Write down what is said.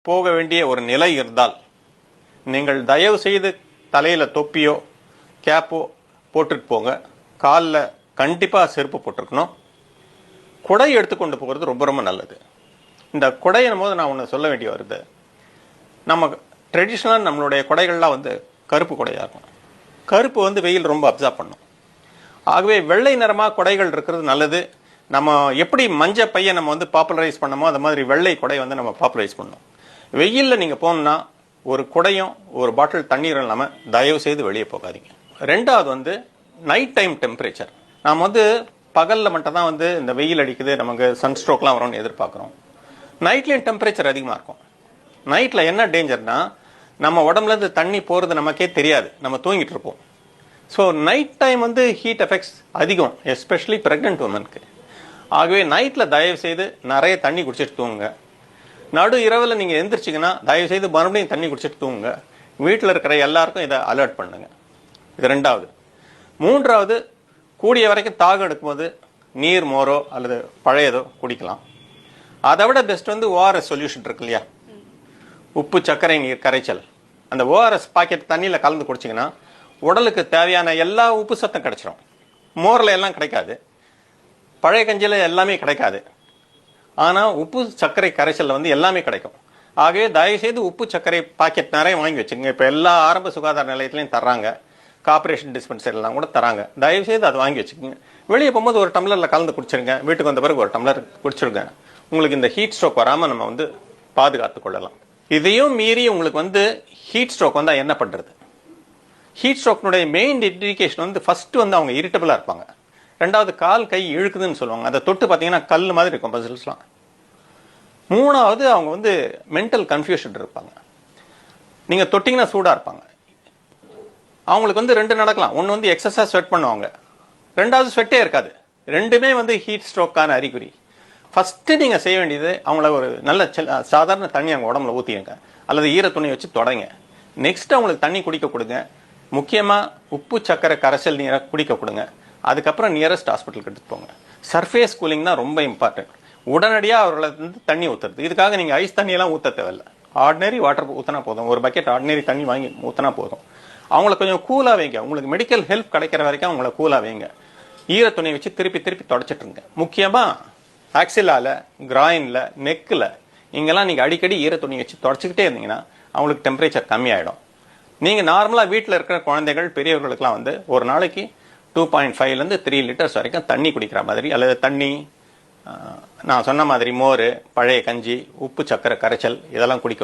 போக வேண்டிய ஒரு நிலை இருந்தால் நீங்கள் தயவு செய்து தலையில் தொப்பியோ கேப்போ போட்டுட்டு போங்க. காலில் கண்டிப்பாக செருப்பு போட்டிருக்கணும். குடை எடுத்துக்கொண்டு போகிறது ரொம்ப ரொம்ப நல்லது. இந்த குடையின் போது நான் ஒன்று சொல்ல வேண்டிய வருது. நம்ம ட்ரெடிஷ்னலாக நம்மளுடைய குடைகள்லாம் கருப்பு குடையாக இருக்கும். கருப்பு வெயில் ரொம்ப அப்சர்வ் பண்ணும். ஆகவே வெள்ளை நிறமாக குடைகள் இருக்கிறது நல்லது. நம்ம எப்படி மஞ்சள் பையை நம்ம பாப்புலரைஸ் பண்ணமோ அது மாதிரி வெள்ளை குடை நம்ம பாப்புலரைஸ் பண்ணணும். வெயிலில் நீங்கள் போகணுன்னா ஒரு குடையும் ஒரு பாட்டில் தண்ணீரும் இல்லாமல் தயவு செய்து வெளியே போகாதீங்க. ரெண்டாவது நைட் டைம் டெம்பரேச்சர். நாம் பகலில் மட்டும் தான் இந்த வெயில் அடிக்குது, நமக்கு சன்ஸ்ட்ரோக்லாம் வரும்னு எதிர்பார்க்குறோம். நைட்லேயும் டெம்பரேச்சர் அதிகமாக இருக்கும். நைட்டில் என்ன டேஞ்சர்னா நம்ம உடம்புலேருந்து தண்ணி போகிறது நமக்கே தெரியாது, நம்ம தூங்கிட்டு இருப்போம். So night time heat effects அதிகம், எஸ்பெஷலி ப்ரெக்னென்ட் உமனுக்கு. ஆகவே நைட்டில் தயவு செய்து நிறைய தண்ணி குடிச்சிட்டு தூங்குங்க. நடு இரவில் நீங்கள் எந்திரிச்சிங்கன்னா தயவு செய்து மறுபடியும் தண்ணி குடிச்சிட்டு தூங்குங்க. வீட்டில் இருக்கிற எல்லாருக்கும் இதை அலர்ட் பண்ணுங்க. இது ரெண்டாவது. மூன்றாவது, கூடிய வரைக்கும் தாகம் எடுக்கும்போது நீர், மோரோ அல்லது பழையதோ குடிக்கலாம். அதை விட பெஸ்ட் ஓஆர்எஸ் சொல்யூஷன் இருக்கு இல்லையா, உப்பு சர்க்கரை நீர் கரைச்சல். அந்த ஓஆர்எஸ் பாக்கெட் தண்ணியில் கலந்து குடிச்சிங்கன்னா உடலுக்கு தேவையான எல்லா உப்பு சத்தம் கிடைச்சிடும். மோரில் எல்லாம் கிடைக்காது, பழைய கஞ்சியில் எல்லாமே கிடைக்காது. ஆனால் உப்பு சர்க்கரை கரைச்சலில் எல்லாமே கிடைக்கும். ஆகவே தயவுசெய்து உப்பு சர்க்கரை பாக்கெட் நிறைய வாங்கி வச்சுக்கோங்க. இப்போ எல்லா ஆரம்ப சுகாதார நிலையத்திலையும் தர்றாங்க, கார்பரேஷன் டிஸ்பென்சரிலாம் கூட தராங்க. தயவுசெய்து அதை வாங்கி வச்சுக்கோங்க. வெளியே போகும்போது ஒரு டம்ளரில் கலந்து குடிச்சிருங்க. வீட்டுக்கு வந்த பிறகு ஒரு டம்ளர் குடிச்சிருங்க. உங்களுக்கு இந்த ஹீட் ஸ்ட்ரோக் வராமல் நம்ம பாதுகாத்து கொள்ளலாம். இதையும் மீறி உங்களுக்கு ஹீட் ஸ்ட்ரோக் வந்தால் என்ன பண்ணுறது? ஹீட் ஸ்ட்ரோக்னுடைய மெயின் இண்டிகேஷன் ஃபர்ஸ்ட் அவங்க இரிட்டபிளாக இருப்பாங்க. ரெண்டாவது, கால் கை இழுக்குதுன்னு சொல்லுவாங்க. அதை தொட்டு பார்த்தீங்கன்னா கல் மாதிரி இருக்கும் பசில்ஸ்லாம். மூணாவது, அவங்க மென்டல் கன்ஃபியூஷன் இருப்பாங்க. நீங்கள் தொட்டிங்கன்னா சூடாக இருப்பாங்க. அவங்களுக்கு ரெண்டு நடக்கலாம். ஒன்று எக்ஸஸாக ஸ்வெட் பண்ணுவாங்க, ரெண்டாவது ஸ்வெட்டே இருக்காது. ரெண்டுமே ஹீட் ஸ்ட்ரோக்கான அறிகுறி. ஃபஸ்ட்டு நீங்கள் செய்ய வேண்டியது அவங்கள ஒரு நல்ல சாதாரண தண்ணி அவங்க உடம்புல ஊற்றிடுங்க, அல்லது ஈர துணி வச்சு தொடங்க. நெக்ஸ்ட் அவங்களுக்கு தண்ணி குடிக்க கொடுங்க. முக்கியமாக உப்பு சர்க்கரை கரைசல் நீரை குடிக்க கொடுங்க. அதுக்கப்புறம் நியரஸ்ட் ஹாஸ்பிட்டலுக்கு எடுத்துட்டு போங்க. சர்ஃபேஸ் கூலிங் தான் ரொம்ப இம்பார்ட்டன்ட். உடனடியாக அவர்களை தண்ணி ஊற்றுறது. இதுக்காக நீங்கள் ஐஸ் தண்ணியெல்லாம் ஊற்ற தேவையில்லை. ஆர்டினரி வாட்டர் ஊற்றினா போதும். ஒரு பக்கெட் ஆர்டினரி தண்ணி வாங்கி ஊற்றினா போதும். அவங்கள கொஞ்சம் கூலாக வைங்க. உங்களுக்கு மெடிக்கல் ஹெல்ப் கிடைக்கிற வரைக்கும் அவங்கள கூலாக வைங்க. ஈர துணியை வச்சு திருப்பி திருப்பி தொடச்சிட்ருங்க. முக்கியமாக ஆக்சிலால, கிராயினில், நெக்கில் இங்கெல்லாம் நீங்கள் அடிக்கடி ஈர துணி வச்சு தொடச்சிக்கிட்டே இருந்தீங்கன்னா அவங்களுக்கு டெம்பரேச்சர் கம்மியாயிடும். நீங்கள் நார்மலாக வீட்டில் இருக்கிற குழந்தைகள், பெரியவர்களுக்கெல்லாம் ஒரு நாளைக்கு 2.5 to 3 லிட்டர்ஸ் வரைக்கும் தண்ணி குடிக்கிற மாதிரி, அல்லது தண்ணி நான் சொன்ன மாதிரி மோர், பழைய கஞ்சி, உப்பு சர்க்கரை கரைச்சல் இதெல்லாம் குடிக்க